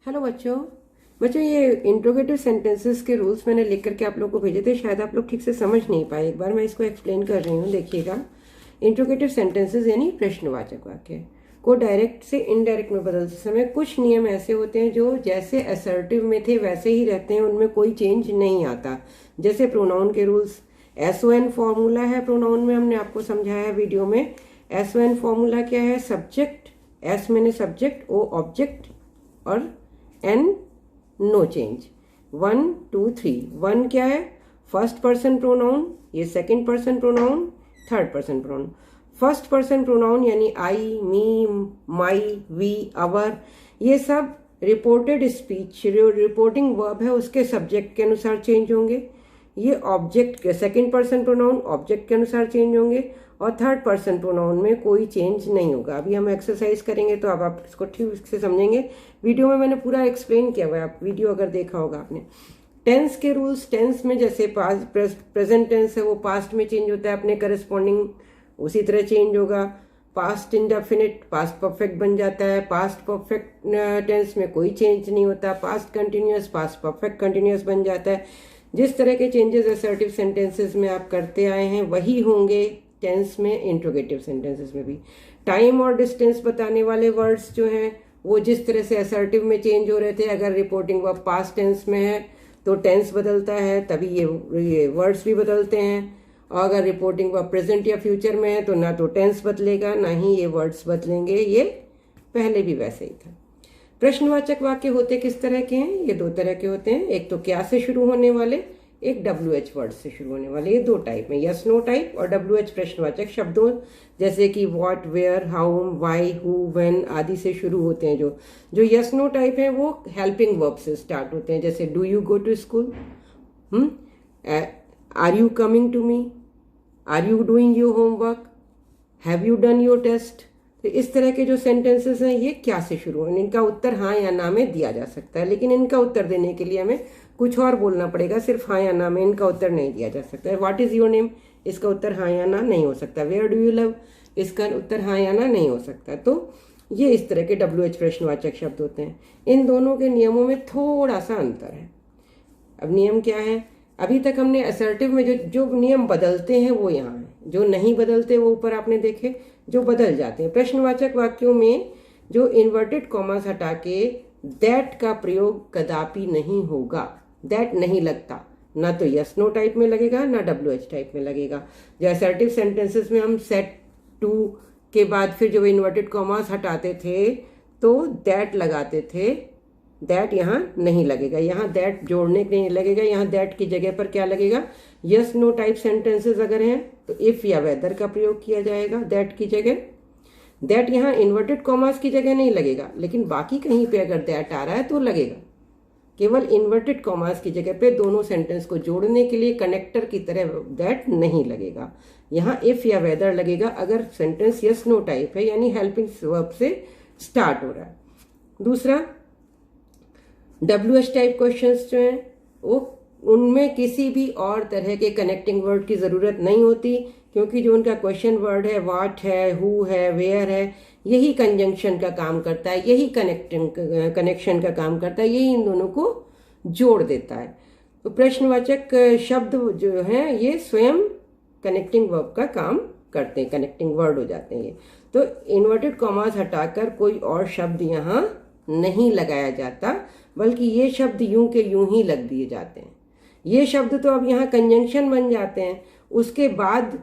Hello बच्चों। बच्चों, ये इंट्रोगेटिव सेंटेंसेस के रूल्स मैंने लिख करके आप लोग को भेजे थे, शायद आप लोग ठीक से समझ नहीं पाए। एक बार मैं इसको एक्सप्लेन कर रही हूँ, देखिएगा। इंट्रोगेटिव सेंटेंसेस यानी प्रश्नवाचक वाक्य को डायरेक्ट से इनडायरेक्ट में बदलते समय कुछ नियम ऐसे होते हैं जो जैसे असर्टिव में थे वैसे ही रहते हैं, उनमें कोई चेंज नहीं आता। जैसे प्रोनाउन के रूल्स, SON फॉर्मूला है प्रोनाउन में, हमने आपको समझाया वीडियो में। SON फॉर्मूला क्या है? सब्जेक्ट, S मैंने सब्जेक्ट, O ऑब्जेक्ट और N नो चेंज। 1 2 3। 1 क्या है? फर्स्ट पर्सन प्रोनाउन, ये second person pronoun, third person pronoun. First person pronoun यानी आई, मी, माई, वी, अवर, ये सब रिपोर्टेड स्पीच, रिपोर्टिंग वर्ब है, उसके सब्जेक्ट के अनुसार चेंज होंगे। ये ऑब्जेक्ट के सेकंड पर्सन प्रोनाउन ऑब्जेक्ट के अनुसार चेंज होंगे, और थर्ड पर्सन प्रोनाउन में कोई चेंज नहीं होगा। अभी हम एक्सरसाइज करेंगे तो अब आप इसको ठीक से समझेंगे। वीडियो में मैंने पूरा एक्सप्लेन किया हुआ है, आप वीडियो अगर देखा होगा आपने। टेंस के रूल्स, टेंस में जैसे प्रेजेंट टेंस है वो पास्ट में चेंज होता है, अपने करस्पॉन्डिंग उसी तरह चेंज होगा। पास्ट इंडेफिनिट पास्ट परफेक्ट बन जाता है। पास्ट परफेक्ट टेंस में कोई चेंज नहीं होता। Past continuous past perfect continuous बन जाता है। जिस तरह के चेंजेस असर्टिव सेंटेंसेस में आप करते आए हैं वही होंगे टेंस में, इंट्रोगेटिव सेंटेंसेस में भी। टाइम और डिस्टेंस बताने वाले वर्ड्स जो हैं वो जिस तरह से असर्टिव में चेंज हो रहे थे, अगर रिपोर्टिंग वर्ब पास्ट टेंस में है तो टेंस बदलता है, तभी ये वर्ड्स भी बदलते हैं। और अगर रिपोर्टिंग वर्ब प्रेजेंट या फ्यूचर में है तो ना तो टेंस बदलेगा ना ही ये वर्ड्स बदलेंगे, ये पहले भी वैसे ही था। प्रश्नवाचक वाक्य होते किस तरह के हैं? ये दो तरह के होते हैं। एक तो क्या से शुरू होने वाले, एक WH वर्ड से शुरू होने वाले। ये दो टाइप में, यस नो टाइप और WH प्रश्नवाचक शब्दों जैसे कि what, where, how, why, who, when आदि से शुरू होते हैं। जो यस नो टाइप है वो हेल्पिंग वर्ब से स्टार्ट होते हैं, जैसे do you go to school, are you coming to me, are you doing your homework, have you done your test. तो इस तरह के जो सेंटेंसेस हैं ये क्या से शुरू हैं। इनका उत्तर हाँ या ना में दिया जा सकता है, लेकिन इनका उत्तर देने के लिए हमें कुछ और बोलना पड़ेगा, सिर्फ हाँ या ना में इनका उत्तर नहीं दिया जा सकता है। व्हाट इज योर नेम, इसका उत्तर हाँ या ना नहीं हो सकता। वेयर डू यू लिव, इसका उत्तर हाँ या ना नहीं हो सकता। तो ये इस तरह के WH प्रश्नवाचक शब्द होते हैं। इन दोनों के नियमों में थोड़ा सा अंतर है। अब नियम क्या है? अभी तक हमने असर्टिव में जो नियम बदलते हैं वो यहाँ है, जो नहीं बदलते वो ऊपर आपने देखे, जो बदल जाते हैं। प्रश्नवाचक वाक्यों में जो इन्वर्टेड कॉमास हटा के दैट का प्रयोग कदापि नहीं होगा। दैट नहीं लगता, ना तो यस नो टाइप में लगेगा ना WH टाइप में लगेगा। जो असर्टिव सेंटेंसेस में हम सेट टू के बाद फिर जो इन्वर्टेड कॉमास हटाते थे तो दैट लगाते थे, दैट यहाँ नहीं लगेगा। यहाँ दैट जोड़ने के नहीं लगेगा, यहाँ दैट की जगह पर क्या लगेगा? यस नो टाइप सेंटेंसेस अगर हैं तो इफ या वेदर का प्रयोग किया जाएगा दैट की जगह। दैट यहाँ इन्वर्टेड कॉमास की जगह नहीं लगेगा, लेकिन बाकी कहीं पे अगर दैट आ रहा है तो लगेगा। केवल इन्वर्टेड कॉमास की जगह पे दोनों सेंटेंस को जोड़ने के लिए कनेक्टर की तरह दैट नहीं लगेगा। यहाँ इफ या वेदर लगेगा अगर सेंटेंस यस नो टाइप है, यानी हेल्पिंग वर्ब से स्टार्ट हो रहा है। दूसरा, WH टाइप क्वेश्चंस जो हैं वो उनमें किसी भी और तरह के कनेक्टिंग वर्ड की जरूरत नहीं होती, क्योंकि जो उनका क्वेश्चन वर्ड है व्हाट है, हु है, वेयर है, यही कंजंक्शन का काम करता है, यही कनेक्शन का काम करता है, यही इन दोनों को जोड़ देता है। तो प्रश्नवाचक शब्द जो हैं ये स्वयं कनेक्टिंग वर्ब का काम करते हैं, कनेक्टिंग वर्ड हो जाते हैं ये। तो इन्वर्टेड कॉमास हटाकर कोई और शब्द यहाँ नहीं लगाया जाता, बल्कि ये शब्द यूं के यूं ही लग दिए जाते हैं। ये शब्द तो अब यहाँ कंजंक्शन बन जाते हैं, उसके बाद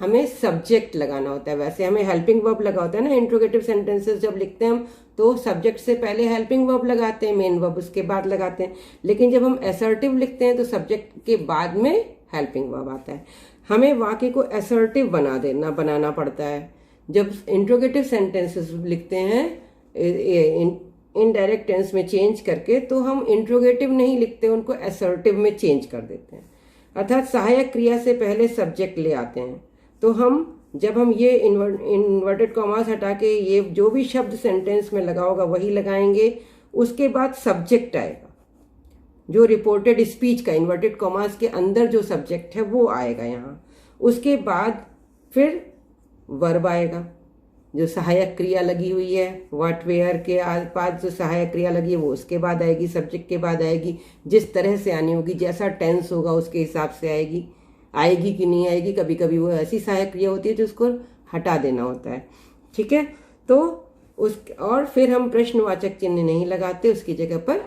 हमें सब्जेक्ट लगाना होता है। वैसे हमें हेल्पिंग वर्ब लगा होता है ना, इंट्रोगेटिव सेंटेंसेस जब लिखते हैं हम तो सब्जेक्ट से पहले हेल्पिंग वर्ब लगाते हैं, मेन वर्ब उसके बाद लगाते हैं। लेकिन जब हम असर्टिव लिखते हैं तो सब्जेक्ट के बाद में हेल्पिंग वर्ब आता है। हमें वाक्य को असर्टिव बनाना पड़ता है। जब इंट्रोगेटिव सेंटेंसेस लिखते हैं इनडायरेक्ट टेंस में चेंज करके, तो हम इंट्रोगेटिव नहीं लिखते, उनको असर्टिव में चेंज कर देते हैं। अर्थात सहायक क्रिया से पहले सब्जेक्ट ले आते हैं। तो जब हम ये इन्वर्टेड कॉमास हटा के ये जो भी शब्द सेंटेंस में लगा होगा वही लगाएंगे, उसके बाद सब्जेक्ट आएगा। जो रिपोर्टेड स्पीच का इन्वर्टेड कॉमास के अंदर जो सब्जेक्ट है वो आएगा यहाँ। उसके बाद फिर वर्ब आएगा। जो सहायक क्रिया लगी हुई है, व्हाट वेयर के पास जो सहायक क्रिया लगी है वो उसके बाद आएगी, सब्जेक्ट के बाद आएगी। जिस तरह से आनी होगी, जैसा टेंस होगा उसके हिसाब से आएगी। आएगी कि नहीं आएगी, कभी कभी वो ऐसी सहायक क्रिया होती है जो उसको हटा देना होता है। ठीक है, तो उस और फिर हम प्रश्नवाचक चिन्ह नहीं लगाते, उसकी जगह पर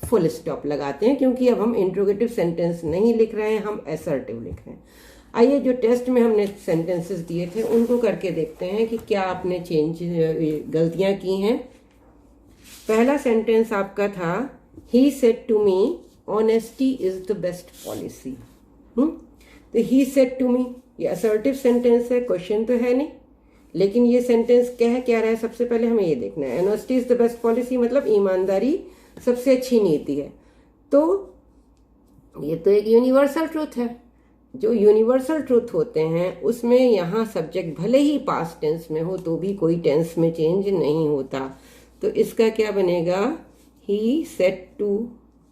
फुल स्टॉप लगाते हैं, क्योंकि अब हम इंट्रोगेटिव सेंटेंस नहीं लिख रहे हैं, हम असर्टिव लिख रहे हैं। आइए जो टेस्ट में हमने सेंटेंसेस दिए थे उनको करके देखते हैं कि क्या आपने गलतियां की हैं। पहला सेंटेंस आपका था, he said to me honesty is the best policy. तो ही सेड टू मी, ये असर्टिव सेंटेंस है, क्वेश्चन तो है नहीं, लेकिन ये सेंटेंस क्या रहा है, सबसे पहले हमें ये देखना है। Honesty is the best policy मतलब ईमानदारी सबसे अच्छी नीति है। तो ये तो एक यूनिवर्सल ट्रूथ है। जो यूनिवर्सल ट्रूथ होते हैं उसमें यहाँ सब्जेक्ट भले ही पास्ट टेंस में हो तो भी कोई टेंस में चेंज नहीं होता। तो इसका क्या बनेगा, ही सेड टू,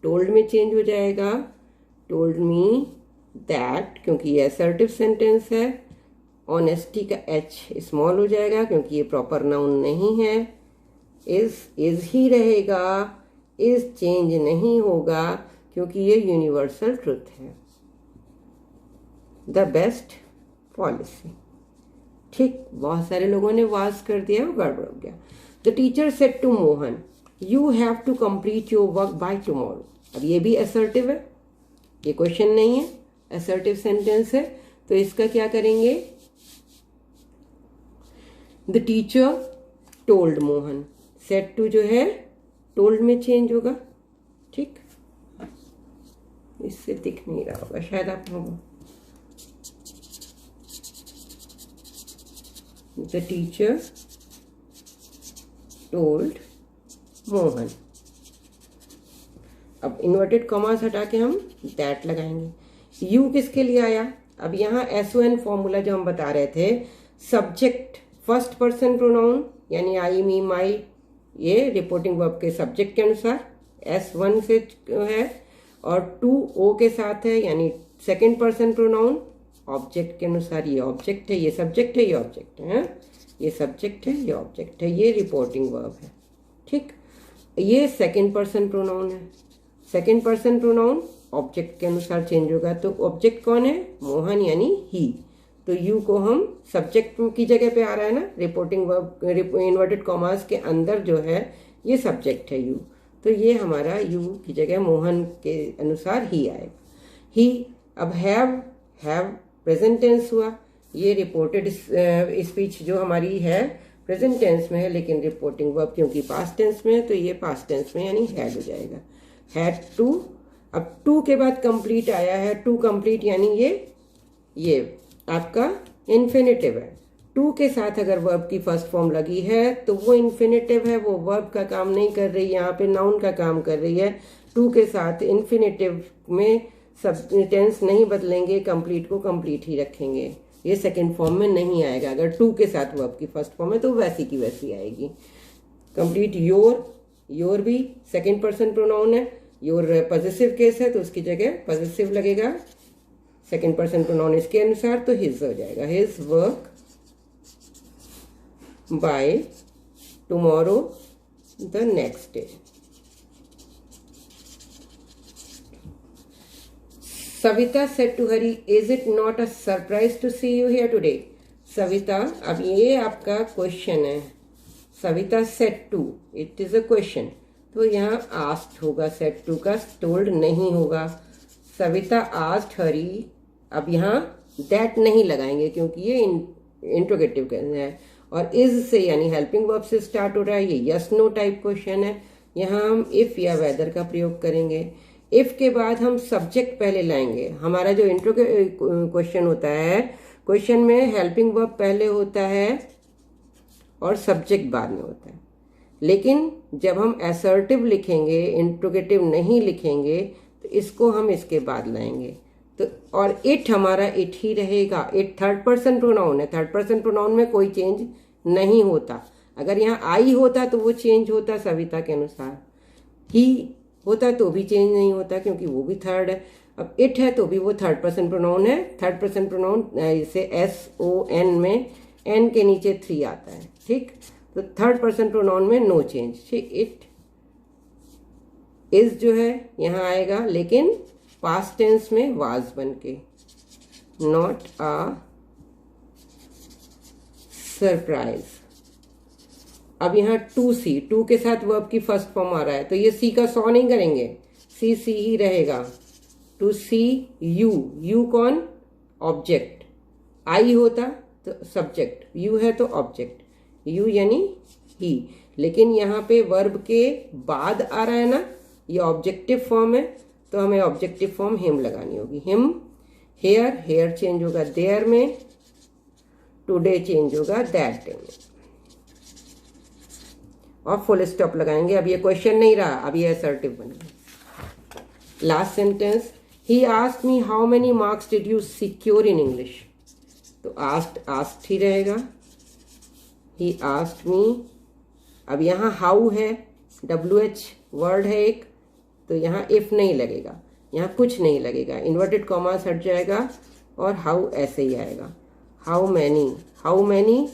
टोल्ड में चेंज हो जाएगा, टोल्ड मी दैट, क्योंकि ये असर्टिव सेंटेंस है। ऑनेस्टी का एच स्मॉल हो जाएगा क्योंकि ये प्रॉपर नाउन नहीं है। इज ही रहेगा, इज चेंज नहीं होगा क्योंकि ये यूनिवर्सल ट्रुथ है। द बेस्ट पॉलिसी, ठीक, बहुत सारे लोगों ने वाज कर दिया, गड़बड़ हो गया। The teacher said to Mohan, you have to complete your work by tomorrow. अब ये भी असर्टिव है, ये क्वेश्चन नहीं है, असर्टिव सेंटेंस है। तो इसका क्या करेंगे, the teacher told Mohan, said to जो है टोल्ड में चेंज होगा। ठीक, इससे दिख नहीं रहा होगा शायद आप लोगों। The teacher told Mohan. अब इन्वर्टेड कॉमास हटा के हम दैट लगाएंगे। यू किसके लिए आया, अब यहाँ SON फॉर्मूला जो हम बता रहे थे, सब्जेक्ट फर्स्ट पर्सन प्रोनाउन यानी आई मी माई, ये रिपोर्टिंग वर्ब के सब्जेक्ट के अनुसार S1 से है, और 2 O के साथ है यानी सेकेंड पर्सन प्रोनाउन ऑब्जेक्ट के अनुसार। ये ऑब्जेक्ट है, ये सब्जेक्ट है, ये ऑब्जेक्ट है, ये सब्जेक्ट है, ये ऑब्जेक्ट है, ये रिपोर्टिंग वर्ब है। ठीक, ये सेकेंड पर्सन प्रोनाउन है, सेकेंड पर्सन प्रोनाउन ऑब्जेक्ट के अनुसार चेंज होगा। तो ऑब्जेक्ट कौन है, मोहन यानी ही। तो यू को हम सब्जेक्ट की जगह पे आ रहा है ना, रिपोर्टिंग वर्ब इन्वर्टेड कॉमास के अंदर जो है ये सब्जेक्ट है यू, तो ये हमारा यू की जगह मोहन के अनुसार ही आएगा। ही, अब हैव प्रेजेंट टेंस हुआ, ये रिपोर्टेड स्पीच जो हमारी है प्रेजेंट टेंस में है, लेकिन रिपोर्टिंग वर्ब क्योंकि पास्ट टेंस में है तो ये पास्ट टेंस में यानी हैड हो जाएगा, हैड टू। अब टू के बाद कंप्लीट आया है, टू कंप्लीट यानी ये आपका इन्फिनेटिव है। टू के साथ अगर वर्ब की फर्स्ट फॉर्म लगी है तो वो इन्फिनेटिव है, वो वर्ब का काम नहीं कर रही, यहाँ पे नाउन का काम कर रही है। टू के साथ इन्फिनेटिव में सब टेंस नहीं बदलेंगे, कंप्लीट को कंप्लीट ही रखेंगे, ये सेकंड फॉर्म में नहीं आएगा। अगर टू के साथ वर्ब की फर्स्ट फॉर्म है तो वैसी की वैसी आएगी। कंप्लीट योर भी सेकंड पर्सन प्रोनाउन है, योर पॉजिटिव केस है तो उसकी जगह पॉजिटिव लगेगा, सेकंड पर्सन प्रोनाउन इसके अनुसार, तो हिज हो जाएगा, his work by tomorrow the next day. Savita said to Hari, is it not a surprise to see you here today. Savita, अब ये आपका क्वेश्चन है, Savita said to, it is a question, तो यहाँ आस्क्ड होगा, सेड टू का टोल्ड नहीं होगा। सविता आस्क्ड हरी, अब यहाँ दैट नहीं लगाएंगे क्योंकि ये इंट्रोगेटिव है, और इज से यानी हेल्पिंग वर्ब से स्टार्ट हो रहा है, ये यस नो टाइप क्वेश्चन है। यहाँ हम इफ या वेदर का प्रयोग करेंगे। इफ के बाद हम सब्जेक्ट पहले लाएंगे। हमारा जो क्वेश्चन होता है, क्वेश्चन में हेल्पिंग वर्ब पहले होता है और सब्जेक्ट बाद में होता है, लेकिन जब हम असर्टिव लिखेंगे, इंट्रोगेटिव नहीं लिखेंगे, तो इसको हम इसके बाद लाएंगे। तो और इट हमारा इट ही रहेगा। इट थर्ड पर्सन प्रोनाउन है, थर्ड पर्सन प्रोनाउन में कोई चेंज नहीं होता। अगर यहाँ आई होता तो वो चेंज होता सविता के अनुसार, ही होता तो भी चेंज नहीं होता क्योंकि वो भी थर्ड है। अब इट है तो भी वो थर्ड पर्सन प्रोनाउन है। थर्ड पर्सन प्रोनाउन इसे SON में N के नीचे 3 आता है, ठीक। तो थर्ड पर्सन प्रोनाउन में नो चेंज, ठीक। इट इज जो है यहाँ आएगा, लेकिन पास्ट टेंस में वाज बन के, नॉट अ सरप्राइज। अब यहाँ टू सी, टू के साथ वर्ब की फर्स्ट फॉर्म आ रहा है, तो ये सी का सॉ नहीं करेंगे, सी सी ही रहेगा। टू सी यू, यू कौन? ऑब्जेक्ट। आई होता तो सब्जेक्ट, यू है तो ऑब्जेक्ट, यू यानी ही। लेकिन यहाँ पे वर्ब के बाद आ रहा है ना, ये ऑब्जेक्टिव फॉर्म है, तो हमें ऑब्जेक्टिव फॉर्म हिम लगानी होगी। हिम, हेयर, हेयर चेंज होगा देयर में, टुडे चेंज होगा दैट डे में, और फुल स्टॉप लगाएंगे। अब ये क्वेश्चन नहीं रहा, अब ये असर्टिव बन गया। Last sentence, he asked me how many marks did you secure in English. तो आस्क्ड ही रहेगा, ही आस्क्ड मी। अब यहाँ हाउ है, WH वर्ड है एक, तो यहाँ इफ नहीं लगेगा, यहाँ कुछ नहीं लगेगा, इन्वर्टेड कॉमास हट जाएगा और हाउ ऐसे ही आएगा। हाउ मैनी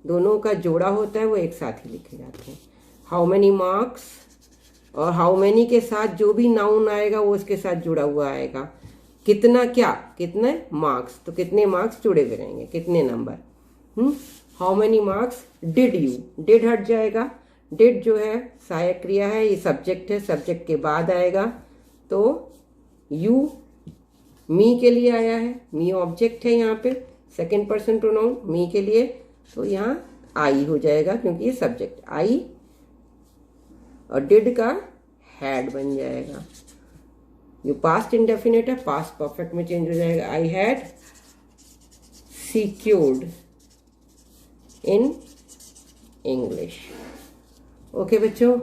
दोनों का जोड़ा होता है, वो एक साथ ही लिखे जाते हैं। हाउ मैनी मार्क्स, और हाउ मैनी के साथ जो भी नाउन आएगा वो उसके साथ जुड़ा हुआ आएगा। कितना, क्या, कितने मार्क्स, तो कितने मार्क्स जुड़े हुए रहेंगे, कितने number. How many marks did you, did हट जाएगा, डिड जो है सहायक क्रिया है, ये सब्जेक्ट है, सब्जेक्ट के बाद आएगा, तो यू मी के लिए आया है, मी ऑब्जेक्ट है यहाँ पे, सेकेंड पर्सन प्रोनाउन मी के लिए, तो यहाँ आई हो जाएगा क्योंकि ये सब्जेक्ट आई, और डिड का हैड बन जाएगा। जो पास्ट इंडेफिनिट है पास्ट परफेक्ट में चेंज हो जाएगा, I had secured in English. Okay बच्चों।